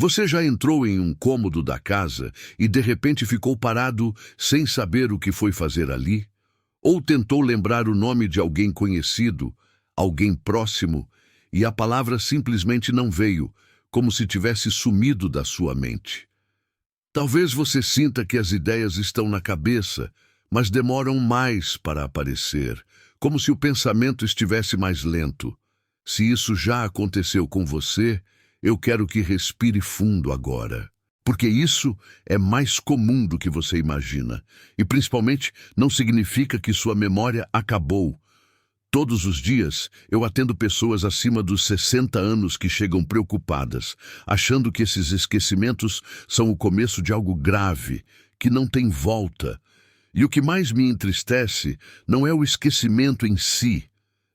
Você já entrou em um cômodo da casa e de repente ficou parado sem saber o que foi fazer ali? Ou tentou lembrar o nome de alguém conhecido, alguém próximo, e a palavra simplesmente não veio, como se tivesse sumido da sua mente? Talvez você sinta que as ideias estão na cabeça, mas demoram mais para aparecer, como se o pensamento estivesse mais lento. Se isso já aconteceu com você, eu quero que respire fundo agora. Porque isso é mais comum do que você imagina. E principalmente não significa que sua memória acabou. Todos os dias eu atendo pessoas acima dos 60 anos que chegam preocupadas, achando que esses esquecimentos são o começo de algo grave, que não tem volta. E o que mais me entristece não é o esquecimento em si,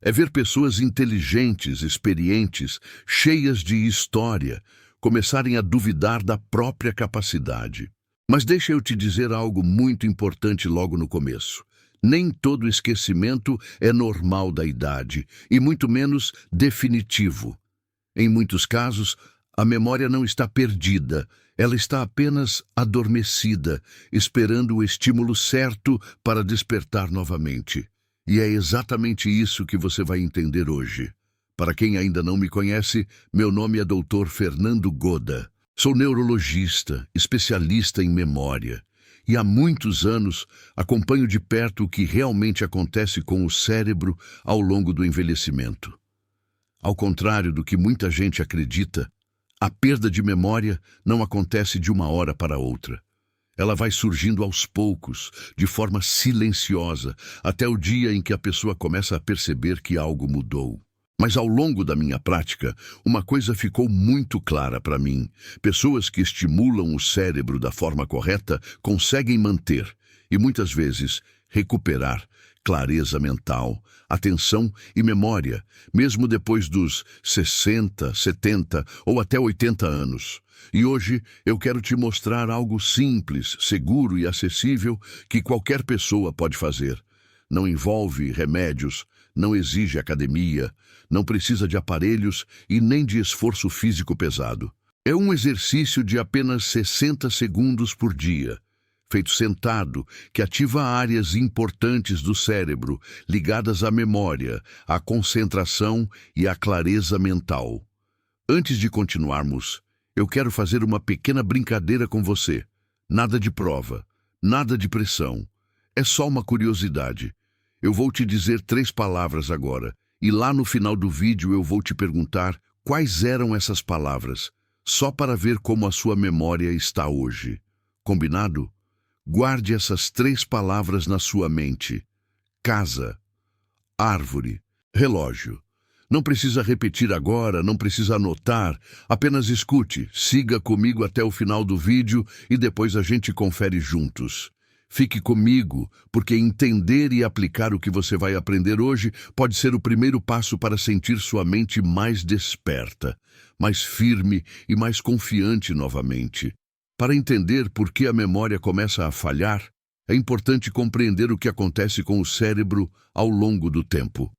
é ver pessoas inteligentes, experientes, cheias de história, começarem a duvidar da própria capacidade. Mas deixa eu te dizer algo muito importante logo no começo. Nem todo esquecimento é normal da idade, e muito menos definitivo. Em muitos casos, a memória não está perdida, ela está apenas adormecida, esperando o estímulo certo para despertar novamente. E é exatamente isso que você vai entender hoje. Para quem ainda não me conhece, meu nome é Dr. Fernando Goda. Sou neurologista, especialista em memória. E há muitos anos acompanho de perto o que realmente acontece com o cérebro ao longo do envelhecimento. Ao contrário do que muita gente acredita, a perda de memória não acontece de uma hora para outra. Ela vai surgindo aos poucos, de forma silenciosa, até o dia em que a pessoa começa a perceber que algo mudou. Mas ao longo da minha prática, uma coisa ficou muito clara para mim. Pessoas que estimulam o cérebro da forma correta conseguem manter, e muitas vezes recuperar, clareza mental, atenção e memória, mesmo depois dos 60, 70 ou até 80 anos. E hoje eu quero te mostrar algo simples, seguro e acessível que qualquer pessoa pode fazer. Não envolve remédios, não exige academia, não precisa de aparelhos e nem de esforço físico pesado. É um exercício de apenas 60 segundos por dia, feito sentado, que ativa áreas importantes do cérebro, ligadas à memória, à concentração e à clareza mental. Antes de continuarmos, eu quero fazer uma pequena brincadeira com você. Nada de prova, nada de pressão. É só uma curiosidade. Eu vou te dizer 3 palavras agora, e lá no final do vídeo eu vou te perguntar quais eram essas palavras, só para ver como a sua memória está hoje. Combinado? Guarde essas 3 palavras na sua mente. Casa, árvore, relógio. Não precisa repetir agora, não precisa anotar, apenas escute, siga comigo até o final do vídeo e depois a gente confere juntos. Fique comigo, porque entender e aplicar o que você vai aprender hoje pode ser o primeiro passo para sentir sua mente mais desperta, mais firme e mais confiante novamente. Para entender por que a memória começa a falhar, é importante compreender o que acontece com o cérebro ao longo do tempo.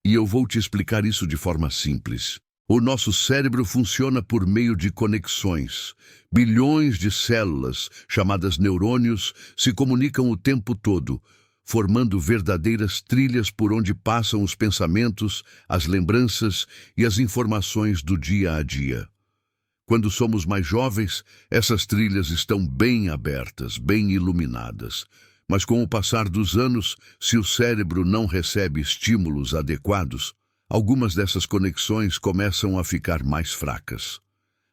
E eu vou te explicar isso de forma simples. O nosso cérebro funciona por meio de conexões. Bilhões de células, chamadas neurônios, se comunicam o tempo todo, formando verdadeiras trilhas por onde passam os pensamentos, as lembranças e as informações do dia a dia. Quando somos mais jovens, essas trilhas estão bem abertas, bem iluminadas. Mas com o passar dos anos, se o cérebro não recebe estímulos adequados, algumas dessas conexões começam a ficar mais fracas.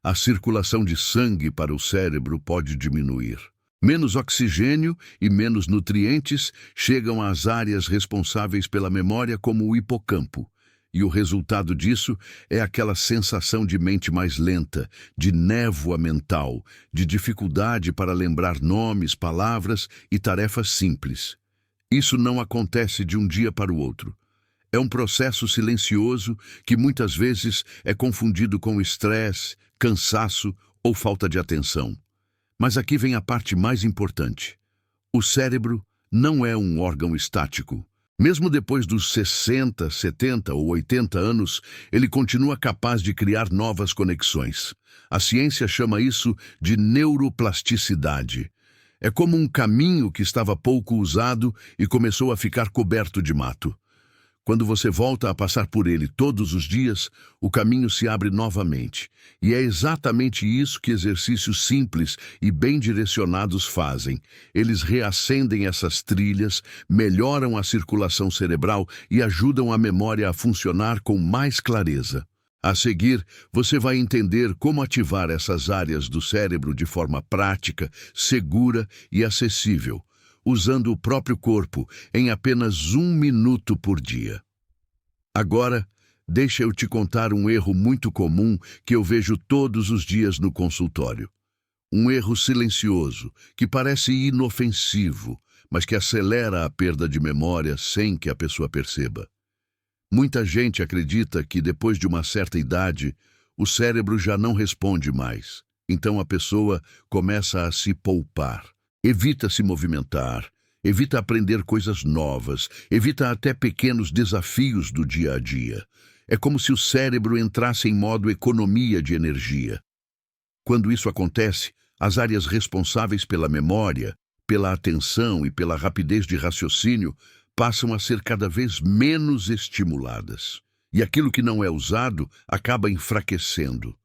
A circulação de sangue para o cérebro pode diminuir. Menos oxigênio e menos nutrientes chegam às áreas responsáveis pela memória, como o hipocampo. E o resultado disso é aquela sensação de mente mais lenta, de névoa mental, de dificuldade para lembrar nomes, palavras e tarefas simples. Isso não acontece de um dia para o outro. É um processo silencioso que muitas vezes é confundido com estresse, cansaço ou falta de atenção. Mas aqui vem a parte mais importante. O cérebro não é um órgão estático. Mesmo depois dos 60, 70 ou 80 anos, ele continua capaz de criar novas conexões. A ciência chama isso de neuroplasticidade. É como um caminho que estava pouco usado e começou a ficar coberto de mato. Quando você volta a passar por ele todos os dias, o caminho se abre novamente. E é exatamente isso que exercícios simples e bem direcionados fazem. Eles reacendem essas trilhas, melhoram a circulação cerebral e ajudam a memória a funcionar com mais clareza. A seguir, você vai entender como ativar essas áreas do cérebro de forma prática, segura e acessível, usando o próprio corpo em apenas 1 minuto por dia. Agora, deixa eu te contar um erro muito comum que eu vejo todos os dias no consultório. Um erro silencioso, que parece inofensivo, mas que acelera a perda de memória sem que a pessoa perceba. Muita gente acredita que depois de uma certa idade, o cérebro já não responde mais. Então a pessoa começa a se poupar. Evita se movimentar, evita aprender coisas novas, evita até pequenos desafios do dia a dia. É como se o cérebro entrasse em modo economia de energia. Quando isso acontece, as áreas responsáveis pela memória, pela atenção e pela rapidez de raciocínio passam a ser cada vez menos estimuladas. E aquilo que não é usado acaba enfraquecendo.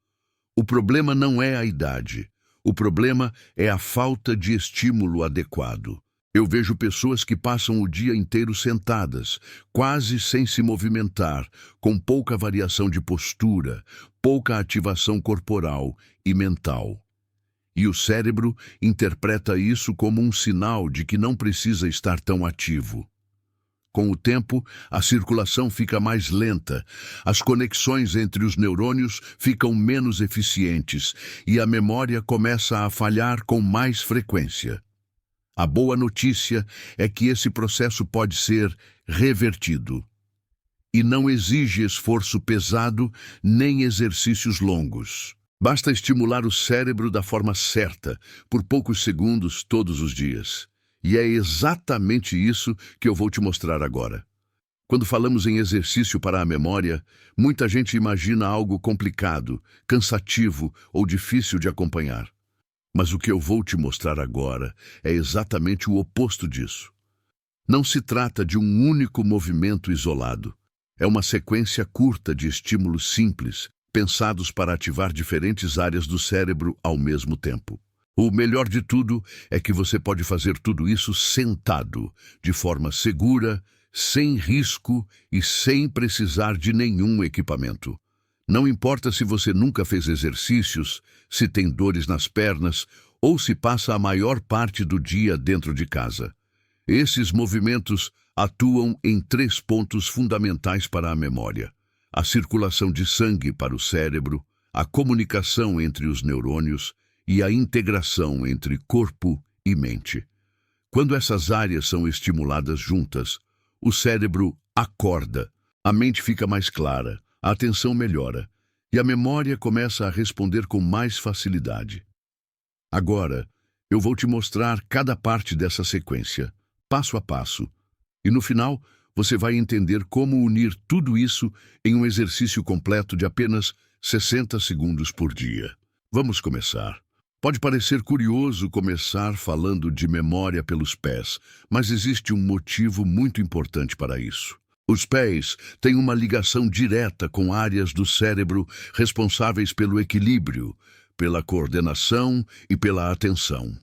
O problema não é a idade. O problema é a falta de estímulo adequado. Eu vejo pessoas que passam o dia inteiro sentadas, quase sem se movimentar, com pouca variação de postura, pouca ativação corporal e mental. E o cérebro interpreta isso como um sinal de que não precisa estar tão ativo. Com o tempo, a circulação fica mais lenta, as conexões entre os neurônios ficam menos eficientes e a memória começa a falhar com mais frequência. A boa notícia é que esse processo pode ser revertido. E não exige esforço pesado nem exercícios longos. Basta estimular o cérebro da forma certa, por poucos segundos todos os dias. E é exatamente isso que eu vou te mostrar agora. Quando falamos em exercício para a memória, muita gente imagina algo complicado, cansativo ou difícil de acompanhar. Mas o que eu vou te mostrar agora é exatamente o oposto disso. Não se trata de um único movimento isolado. É uma sequência curta de estímulos simples, pensados para ativar diferentes áreas do cérebro ao mesmo tempo. O melhor de tudo é que você pode fazer tudo isso sentado, de forma segura, sem risco e sem precisar de nenhum equipamento. Não importa se você nunca fez exercícios, se tem dores nas pernas ou se passa a maior parte do dia dentro de casa. Esses movimentos atuam em 3 pontos fundamentais para a memória: a circulação de sangue para o cérebro, a comunicação entre os neurônios e a integração entre corpo e mente. Quando essas áreas são estimuladas juntas, o cérebro acorda, a mente fica mais clara, a atenção melhora e a memória começa a responder com mais facilidade. Agora, eu vou te mostrar cada parte dessa sequência, passo a passo, e no final você vai entender como unir tudo isso em um exercício completo de apenas 60 segundos por dia. Vamos começar. Pode parecer curioso começar falando de memória pelos pés, mas existe um motivo muito importante para isso. Os pés têm uma ligação direta com áreas do cérebro responsáveis pelo equilíbrio, pela coordenação e pela atenção.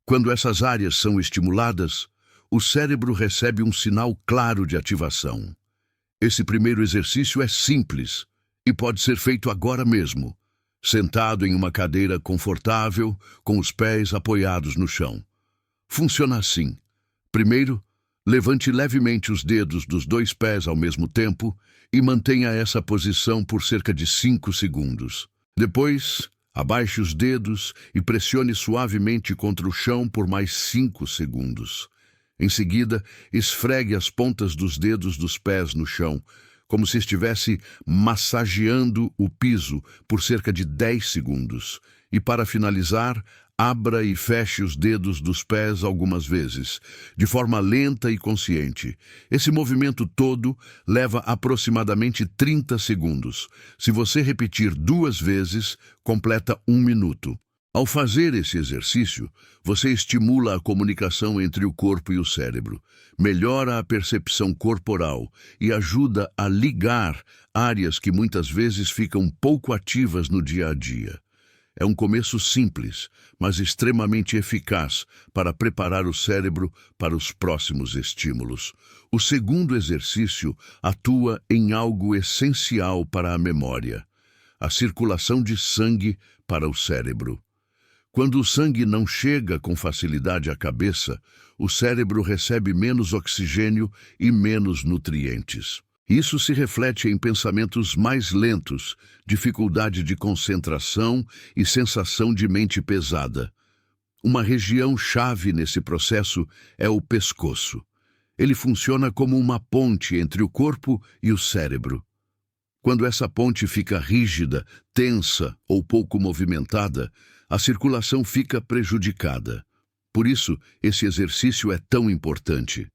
Quando essas áreas são estimuladas, o cérebro recebe um sinal claro de ativação. Esse primeiro exercício é simples e pode ser feito agora mesmo, sentado em uma cadeira confortável, com os pés apoiados no chão. Funciona assim. Primeiro, levante levemente os dedos dos 2 pés ao mesmo tempo e mantenha essa posição por cerca de 5 segundos. Depois, abaixe os dedos e pressione suavemente contra o chão por mais 5 segundos. Em seguida, esfregue as pontas dos dedos dos pés no chão, como se estivesse massageando o piso por cerca de 10 segundos. E para finalizar, Abra e feche os dedos dos pés algumas vezes, de forma lenta e consciente. Esse movimento todo leva aproximadamente 30 segundos. Se você repetir 2 vezes, completa 1 minuto. Ao fazer esse exercício, você estimula a comunicação entre o corpo e o cérebro, melhora a percepção corporal e ajuda a ligar áreas que muitas vezes ficam pouco ativas no dia a dia. É um começo simples, mas extremamente eficaz para preparar o cérebro para os próximos estímulos. O segundo exercício atua em algo essencial para a memória: a circulação de sangue para o cérebro. Quando o sangue não chega com facilidade à cabeça, o cérebro recebe menos oxigênio e menos nutrientes. Isso se reflete em pensamentos mais lentos, dificuldade de concentração e sensação de mente pesada. Uma região-chave nesse processo é o pescoço. Ele funciona como uma ponte entre o corpo e o cérebro. Quando essa ponte fica rígida, tensa ou pouco movimentada, a circulação fica prejudicada. Por isso, esse exercício é tão importante.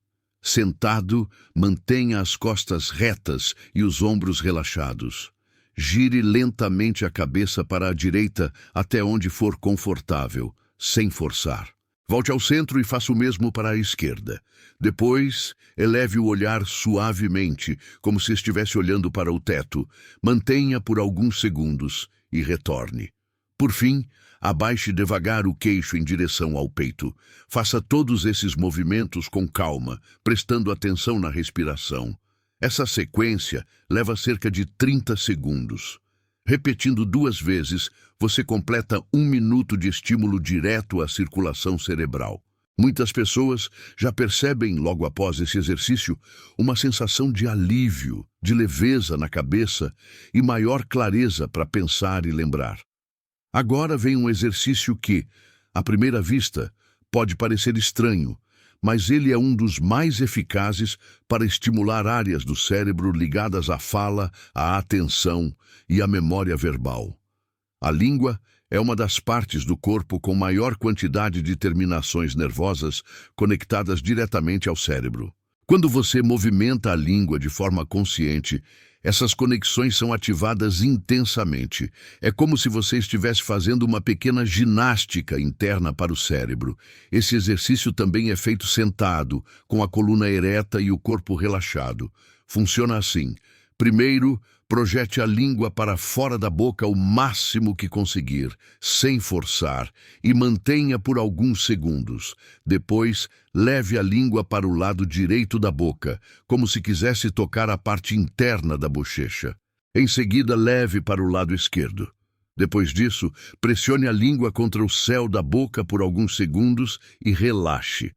Sentado, mantenha as costas retas e os ombros relaxados. Gire lentamente a cabeça para a direita até onde for confortável, sem forçar. Volte ao centro e faça o mesmo para a esquerda. Depois, eleve o olhar suavemente, como se estivesse olhando para o teto. Mantenha por alguns segundos e retorne. Por fim, abaixe devagar o queixo em direção ao peito. Faça todos esses movimentos com calma, prestando atenção na respiração. Essa sequência leva cerca de 30 segundos. Repetindo 2 vezes, você completa 1 minuto de estímulo direto à circulação cerebral. Muitas pessoas já percebem, logo após esse exercício, uma sensação de alívio, de leveza na cabeça e maior clareza para pensar e lembrar. Agora vem um exercício que, à primeira vista, pode parecer estranho, mas ele é um dos mais eficazes para estimular áreas do cérebro ligadas à fala, à atenção e à memória verbal. A língua é uma das partes do corpo com maior quantidade de terminações nervosas conectadas diretamente ao cérebro. Quando você movimenta a língua de forma consciente, essas conexões são ativadas intensamente. É como se você estivesse fazendo uma pequena ginástica interna para o cérebro. Esse exercício também é feito sentado, com a coluna ereta e o corpo relaxado. Funciona assim. Primeiro, projete a língua para fora da boca o máximo que conseguir, sem forçar, e mantenha por alguns segundos. Depois, leve a língua para o lado direito da boca, como se quisesse tocar a parte interna da bochecha. Em seguida, leve para o lado esquerdo. Depois disso, pressione a língua contra o céu da boca por alguns segundos e relaxe.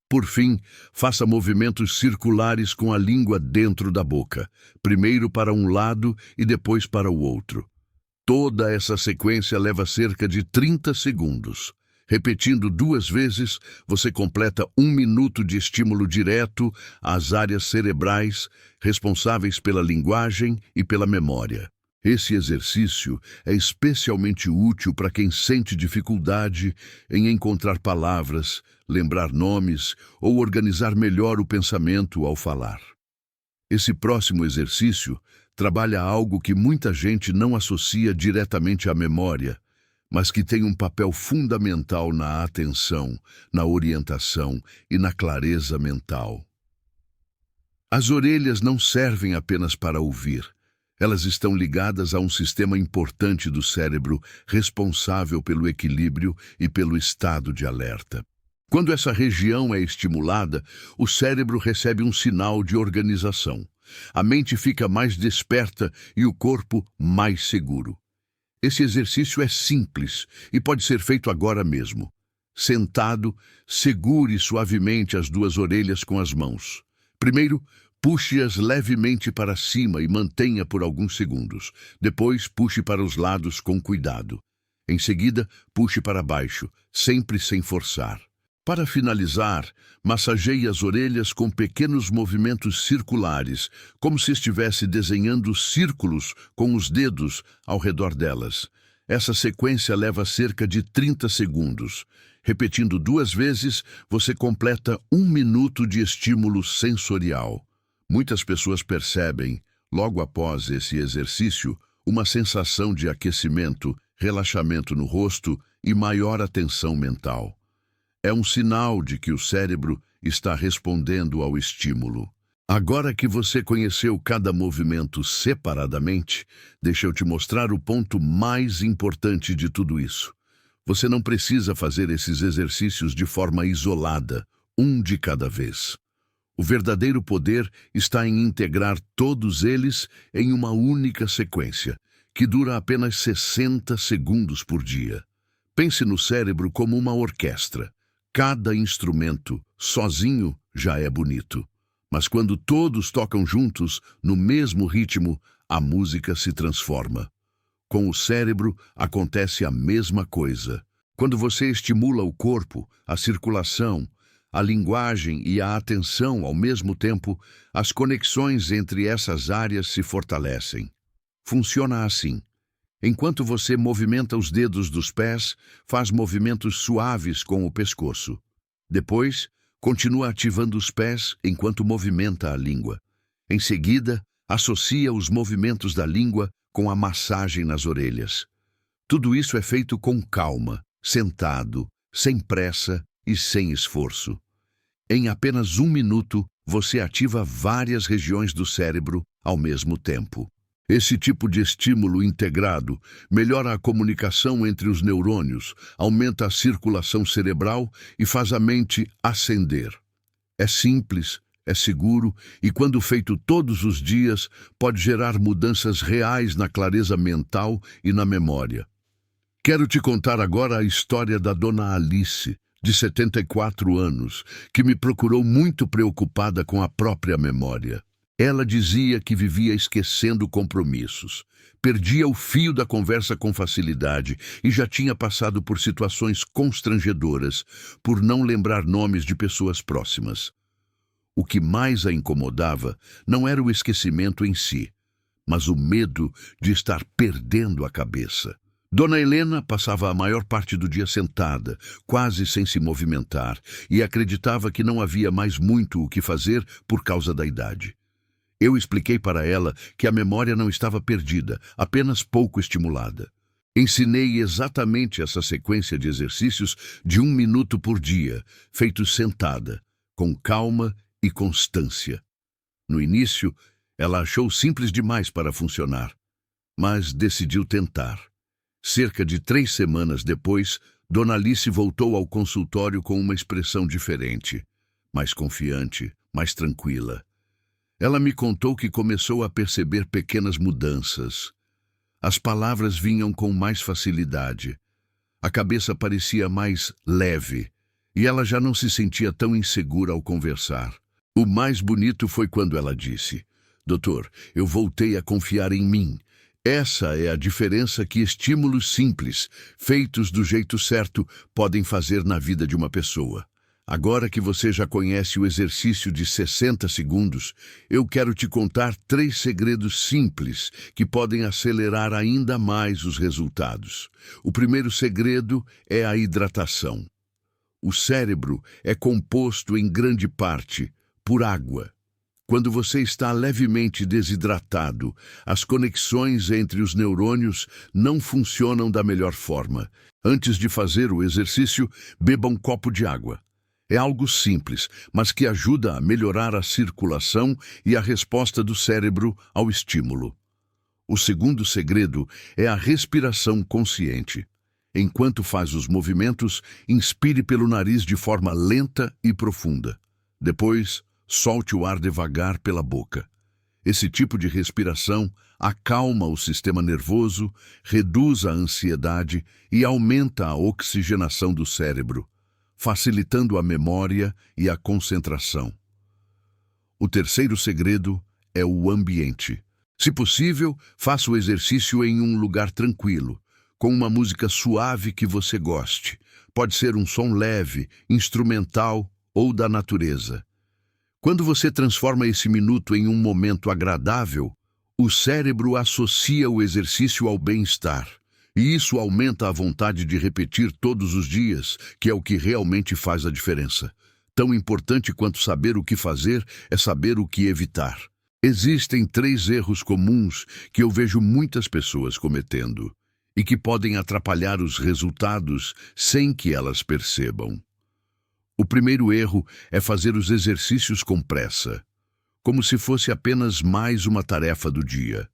Por fim, faça movimentos circulares com a língua dentro da boca, primeiro para um lado e depois para o outro. Toda essa sequência leva cerca de 30 segundos. Repetindo 2 vezes, você completa 1 minuto de estímulo direto às áreas cerebrais responsáveis pela linguagem e pela memória. Esse exercício é especialmente útil para quem sente dificuldade em encontrar palavras, lembrar nomes ou organizar melhor o pensamento ao falar. Esse próximo exercício trabalha algo que muita gente não associa diretamente à memória, mas que tem um papel fundamental na atenção, na orientação e na clareza mental. As orelhas não servem apenas para ouvir. Elas estão ligadas a um sistema importante do cérebro responsável pelo equilíbrio e pelo estado de alerta. Quando essa região é estimulada, o cérebro recebe um sinal de organização. A mente fica mais desperta e o corpo mais seguro. Esse exercício é simples e pode ser feito agora mesmo. Sentado, segure suavemente as 2 orelhas com as mãos. Primeiro, puxe-as levemente para cima e mantenha por alguns segundos. Depois, puxe para os lados com cuidado. Em seguida, puxe para baixo, sempre sem forçar. Para finalizar, massageie as orelhas com pequenos movimentos circulares, como se estivesse desenhando círculos com os dedos ao redor delas. Essa sequência leva cerca de 30 segundos. Repetindo 2 vezes, você completa 1 minuto de estímulo sensorial. Muitas pessoas percebem, logo após esse exercício, uma sensação de aquecimento, relaxamento no rosto e maior atenção mental. É um sinal de que o cérebro está respondendo ao estímulo. Agora que você conheceu cada movimento separadamente, deixa eu te mostrar o ponto mais importante de tudo isso. Você não precisa fazer esses exercícios de forma isolada, um de cada vez. O verdadeiro poder está em integrar todos eles em uma única sequência, que dura apenas 60 segundos por dia. Pense no cérebro como uma orquestra. Cada instrumento, sozinho, já é bonito. Mas quando todos tocam juntos, no mesmo ritmo, a música se transforma. Com o cérebro, acontece a mesma coisa. Quando você estimula o corpo, a circulação, a linguagem e a atenção ao mesmo tempo, as conexões entre essas áreas se fortalecem. Funciona assim. Enquanto você movimenta os dedos dos pés, faz movimentos suaves com o pescoço. Depois, continua ativando os pés enquanto movimenta a língua. Em seguida, associa os movimentos da língua com a massagem nas orelhas. Tudo isso é feito com calma, sentado, sem pressa e sem esforço. Em apenas 1 minuto, você ativa várias regiões do cérebro ao mesmo tempo. Esse tipo de estímulo integrado melhora a comunicação entre os neurônios, aumenta a circulação cerebral e faz a mente ascender. É simples, é seguro e, quando feito todos os dias, pode gerar mudanças reais na clareza mental e na memória. Quero te contar agora a história da Dona Alice, de 74 anos, que me procurou muito preocupada com a própria memória. Ela dizia que vivia esquecendo compromissos, perdia o fio da conversa com facilidade e já tinha passado por situações constrangedoras por não lembrar nomes de pessoas próximas. O que mais a incomodava não era o esquecimento em si, mas o medo de estar perdendo a cabeça. Dona Helena passava a maior parte do dia sentada, quase sem se movimentar, e acreditava que não havia mais muito o que fazer por causa da idade. Eu expliquei para ela que a memória não estava perdida, apenas pouco estimulada. Ensinei exatamente essa sequência de exercícios de 1 minuto por dia, feitos sentada, com calma e constância. No início, ela achou simples demais para funcionar, mas decidiu tentar. Cerca de 3 semanas depois, Dona Alice voltou ao consultório com uma expressão diferente, mais confiante, mais tranquila. Ela me contou que começou a perceber pequenas mudanças. As palavras vinham com mais facilidade. A cabeça parecia mais leve e ela já não se sentia tão insegura ao conversar. O mais bonito foi quando ela disse: "Doutor, eu voltei a confiar em mim. Essa é a diferença que estímulos simples, feitos do jeito certo, podem fazer na vida de uma pessoa." Agora que você já conhece o exercício de 60 segundos, eu quero te contar 3 segredos simples que podem acelerar ainda mais os resultados. O primeiro segredo é a hidratação. O cérebro é composto em grande parte por água. Quando você está levemente desidratado, as conexões entre os neurônios não funcionam da melhor forma. Antes de fazer o exercício, beba um copo de água. É algo simples, mas que ajuda a melhorar a circulação e a resposta do cérebro ao estímulo. O segundo segredo é a respiração consciente. Enquanto faz os movimentos, inspire pelo nariz de forma lenta e profunda. Depois, solte o ar devagar pela boca. Esse tipo de respiração acalma o sistema nervoso, reduz a ansiedade e aumenta a oxigenação do cérebro, facilitando a memória e a concentração. O terceiro segredo é o ambiente. Se possível, faça o exercício em um lugar tranquilo, com uma música suave que você goste. Pode ser um som leve, instrumental ou da natureza. Quando você transforma esse minuto em um momento agradável, o cérebro associa o exercício ao bem-estar. E isso aumenta a vontade de repetir todos os dias, que é o que realmente faz a diferença. Tão importante quanto saber o que fazer é saber o que evitar. Existem 3 erros comuns que eu vejo muitas pessoas cometendo e que podem atrapalhar os resultados sem que elas percebam. O primeiro erro é fazer os exercícios com pressa, como se fosse apenas mais uma tarefa do dia.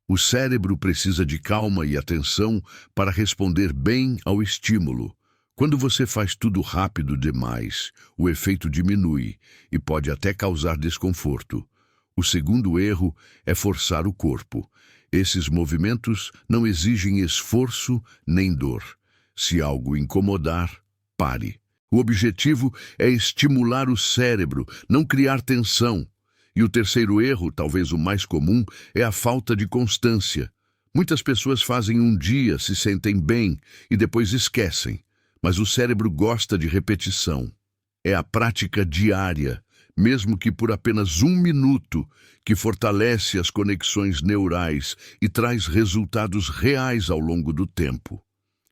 O cérebro precisa de calma e atenção para responder bem ao estímulo. Quando você faz tudo rápido demais, o efeito diminui e pode até causar desconforto. O segundo erro é forçar o corpo. Esses movimentos não exigem esforço nem dor. Se algo incomodar, pare. O objetivo é estimular o cérebro, não criar tensão. E o terceiro erro, talvez o mais comum, é a falta de constância. Muitas pessoas fazem um dia, se sentem bem e depois esquecem. Mas o cérebro gosta de repetição. É a prática diária, mesmo que por apenas 1 minuto, que fortalece as conexões neurais e traz resultados reais ao longo do tempo.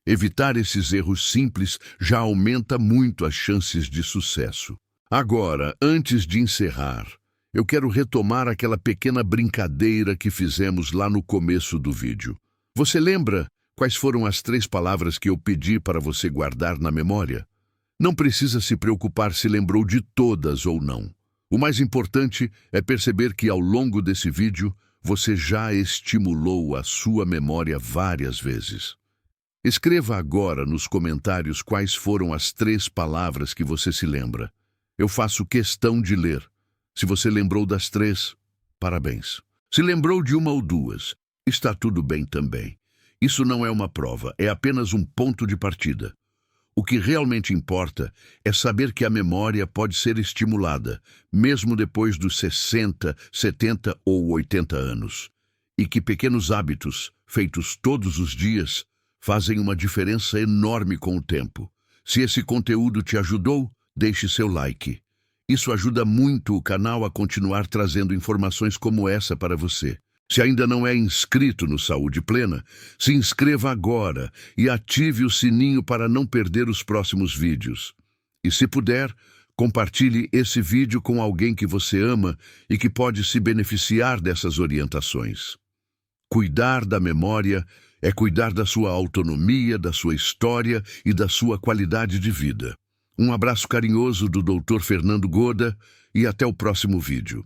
Evitar esses erros simples já aumenta muito as chances de sucesso. Agora, antes de encerrar, eu quero retomar aquela pequena brincadeira que fizemos lá no começo do vídeo. Você lembra quais foram as 3 palavras que eu pedi para você guardar na memória? Não precisa se preocupar se lembrou de todas ou não. O mais importante é perceber que ao longo desse vídeo você já estimulou a sua memória várias vezes. Escreva agora nos comentários quais foram as 3 palavras que você se lembra. Eu faço questão de ler. Se você lembrou das 3, parabéns. Se lembrou de 1 ou 2, está tudo bem também. Isso não é uma prova, é apenas um ponto de partida. O que realmente importa é saber que a memória pode ser estimulada, mesmo depois dos 60, 70 ou 80 anos. E que pequenos hábitos, feitos todos os dias, fazem uma diferença enorme com o tempo. Se esse conteúdo te ajudou, deixe seu like. Isso ajuda muito o canal a continuar trazendo informações como essa para você. Se ainda não é inscrito no Saúde Plena, se inscreva agora e ative o sininho para não perder os próximos vídeos. E se puder, compartilhe esse vídeo com alguém que você ama e que pode se beneficiar dessas orientações. Cuidar da memória é cuidar da sua autonomia, da sua história e da sua qualidade de vida. Um abraço carinhoso do Dr. Fernando Goda e até o próximo vídeo.